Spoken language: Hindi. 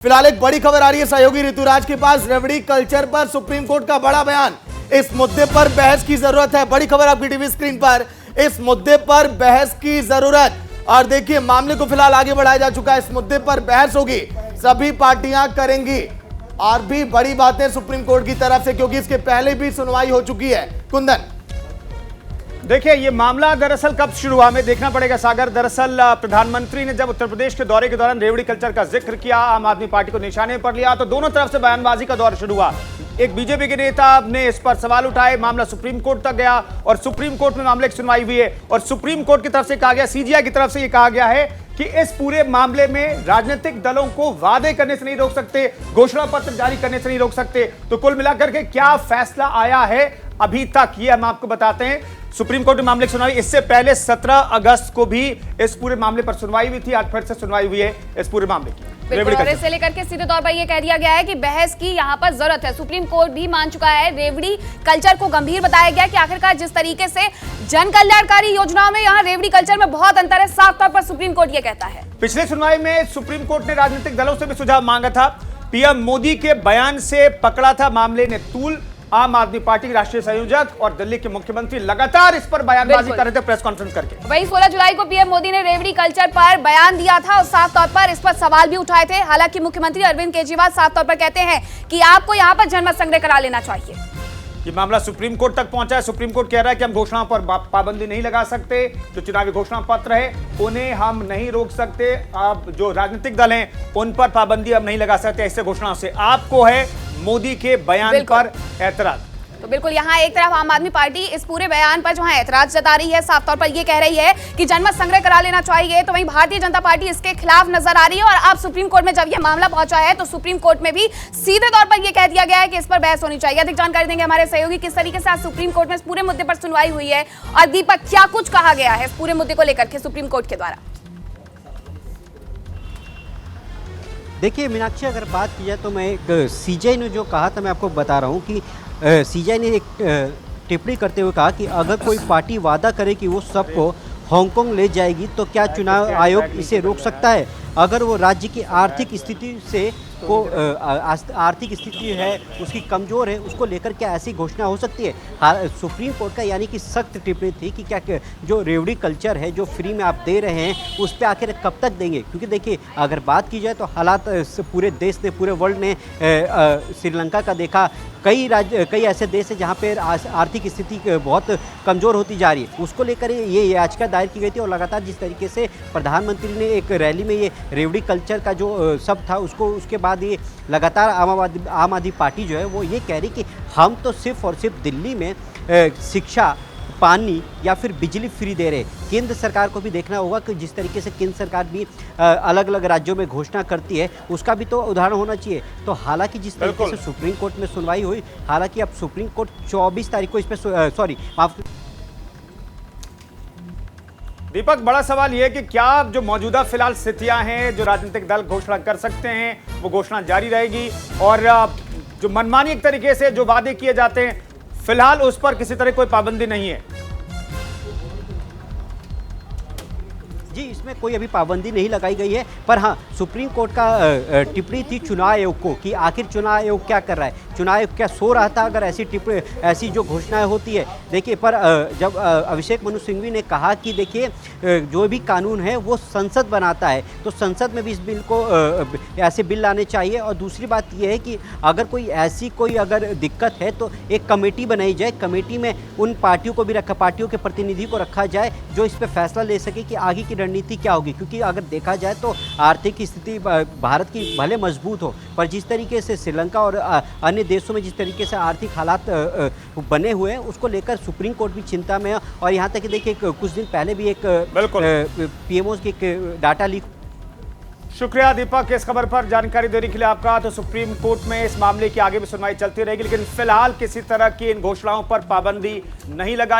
फिलहाल एक बड़ी खबर आ रही है सहयोगी ऋतुराज के पास। रेवड़ी कल्चर पर सुप्रीम कोर्ट का बड़ा बयान। इस मुद्दे पर बहस की जरूरत है। बड़ी खबर आपकी टीवी स्क्रीन पर। इस मुद्दे पर बहस की जरूरत। और देखिए, मामले को फिलहाल आगे बढ़ाया जा चुका है। इस मुद्दे पर बहस होगी, सभी पार्टियां करेंगी। और भी बड़ी बातें सुप्रीम कोर्ट की तरफ से, क्योंकि इसके पहले भी सुनवाई हो चुकी है। कुंदन, देखिए, ये मामला दरअसल कब शुरू हुआ हमें देखना पड़ेगा सागर। दरअसल प्रधानमंत्री ने जब उत्तर प्रदेश के दौरे के दौरान रेवड़ी कल्चर का जिक्र किया, आम आदमी पार्टी को निशाने पर लिया, तो दोनों तरफ से बयानबाजी का दौर शुरू हुआ। एक बीजेपी के नेता ने इस पर सवाल उठाए, मामला सुप्रीम कोर्ट तक गया और सुप्रीम कोर्ट में मामले की सुनवाई हुई है। और सुप्रीम कोर्ट की तरफ से कहा गया, सीजीआई की तरफ से यह कहा गया है कि इस पूरे मामले में राजनीतिक दलों को वादे करने से नहीं रोक सकते, घोषणा पत्र जारी करने से नहीं रोक सकते। तो कुल मिलाकर के क्या फैसला आया है अभी तक, ये हम आपको बताते हैं। सुप्रीम कोर्ट में मामले की सुनवाई, इससे पहले 17 अगस्त को भी इस पूरे मामले पर सुनवाई हुई थी। आज फिर से सुनवाई हुई है इस पूरे मामले की। बिल्कुल, और इससे लेकर के सीधे तौर पर यह कह दिया गया है कि बहस की यहां पर जरूरत है। सुप्रीम कोर्ट भी मान चुका है। रेवड़ी कल्चर को गंभीर बताया गया कि आखिरकार जिस तरीके से जन कल्याणकारी योजनाओं में यहाँ रेवड़ी कल्चर में बहुत अंतर है, साफ तौर पर सुप्रीम कोर्ट ये कहता है। पिछले सुनवाई में सुप्रीम कोर्ट ने राजनीतिक दलों से भी सुझाव मांगा था। पीएम मोदी के बयान से पकड़ा था मामले ने तूल। आम आदमी पार्टी के राष्ट्रीय संयोजक और दिल्ली के मुख्यमंत्री लगातार इस पर बयानबाजी कर रहे थे प्रेस कॉन्फ्रेंस करके। वहीं 16 जुलाई को पीएम मोदी ने रेवड़ी कल्चर पर बयान दिया था और साफ तौर पर इस पर सवाल भी उठाए थे। हालांकि मुख्यमंत्री अरविंद केजरीवाल साफ तौर पर कहते हैं कि आपको यहां पर जनमत संग्रह करा लेना चाहिए। ये मामला सुप्रीम कोर्ट तक पहुंचा है। सुप्रीम कोर्ट कह रहा है कि हम घोषणाओं पर पाबंदी नहीं लगा सकते। जो चुनावी घोषणा पत्र है उन्हें हम नहीं रोक सकते। अब जो राजनीतिक दल हैं उन पर पाबंदी हम नहीं लगा सकते ऐसे घोषणाओं से। आपको है मोदी के बयान पर ऐतराज। तो बिल्कुल, यहाँ एक तरफ आम आदमी पार्टी इस पूरे बयान पर जो है ऐतराज जता रही है, साफ तौर पर ये कह रही है कि जनमत संग्रह करा लेना चाहिए। तो वहीं भारतीय जनता पार्टी इसके खिलाफ नजर आ रही है। और अब सुप्रीम कोर्ट में जब यह मामला पहुंचा है तो सुप्रीम कोर्ट में भी सीधे तौर पर यह कह दिया गया है कि इस पर बहस होनी चाहिए। अधिक जानकारी देंगे हमारे सहयोगी, किस तरीके से आज सुप्रीम कोर्ट में इस पूरे मुद्दे पर सुनवाई हुई है और दीपक, क्या कुछ कहा गया है इस पूरे मुद्दे को लेकर के सुप्रीम कोर्ट के द्वारा। देखिए मीनाक्षी, अगर बात की जाए तो मैं एक सीजीआई ने जो कहा था मैं आपको बता रहा हूँ कि सीजीआई ने एक टिप्पणी करते हुए कहा कि अगर कोई पार्टी वादा करे कि वो सबको हांगकांग ले जाएगी तो क्या चुनाव आयोग इसे रोक सकता है? अगर वो राज्य की आर्थिक स्थिति से को आर्थिक स्थिति है उसकी कमज़ोर है, उसको लेकर क्या ऐसी घोषणा हो सकती है? सुप्रीम कोर्ट का यानी कि सख्त टिप्पणी थी कि क्या जो रेवड़ी कल्चर है जो फ्री में आप दे रहे हैं उस पर आखिर कब तक देंगे? क्योंकि देखिए, अगर बात की जाए तो हालात पूरे देश ने, पूरे वर्ल्ड ने श्रीलंका का देखा, कई ऐसे देश हैं जहाँ पर आर्थिक स्थिति बहुत कमज़ोर होती जा रही है। उसको लेकर ये याचिका दायर की गई थी। और लगातार जिस तरीके से प्रधानमंत्री ने एक रैली में ये रेवड़ी कल्चर का जो शब्द था उसके बाद ये लगातार आम आदमी पार्टी जो है वो ये कह रही कि हम तो सिर्फ और सिर्फ दिल्ली में शिक्षा, पानी या फिर बिजली फ्री दे रहे। केंद्र सरकार को भी देखना होगा कि जिस तरीके से केंद्र सरकार भी अलग अलग राज्यों में घोषणा करती है उसका भी तो उदाहरण होना चाहिए। तो हालांकि जिस तरीके से सुप्रीम कोर्ट में सुनवाई हुई, हालांकि अब सुप्रीम कोर्ट 24 तारीख को इस पर दीपक, बड़ा सवाल यह है कि क्या जो मौजूदा फिलहाल स्थितियां हैं, जो राजनीतिक दल घोषणा कर सकते हैं वो घोषणा जारी रहेगी और जो मनमानी एक तरीके से जो वादे किए जाते हैं फिलहाल उस पर किसी तरह कोई पाबंदी नहीं है? जी, इसमें कोई अभी पाबंदी नहीं लगाई गई है। पर हाँ, सुप्रीम कोर्ट का टिप्पणी थी चुनाव आयोग को कि आखिर चुनाव आयोग क्या कर रहा है, चुनाव आयोग क्या सो रहा था अगर ऐसी जो घोषणाएं होती है। देखिए, पर जब अभिषेक मनु सिंघवी ने कहा कि देखिए जो भी कानून है वो संसद बनाता है, तो संसद में भी इस बिल को ऐसे बिल लाने चाहिए। और दूसरी बात यह है कि अगर कोई अगर दिक्कत है तो एक कमेटी बनाई जाए, कमेटी में उन पार्टियों को भी पार्टियों के प्रतिनिधि को रखा जाए जो इस पर फैसला ले सके कि आगे की रणनीति क्या होगी। क्योंकि अगर देखा जाए तो आर्थिक स्थिति भारत की भले मजबूत हो, पर जिस तरीके से श्रीलंका और अन्य देशों में जिस तरीके से आर्थिक हालात बने हुए हैं उसको लेकर सुप्रीम कोर्ट भी चिंता में है। और यहाँ तक कि देखिए, कुछ दिन पहले भी एक पीएमओ की एक डाटा लीक। शुक्रिया दीपक, इस खबर पर जानकारी देने के लिए आपका। तो सुप्रीम कोर्ट में इस मामले की आगे भी सुनवाई चलती रहेगी, लेकिन फिलहाल किसी तरह की इन घोषणाओं पर पाबंदी नहीं लगाई।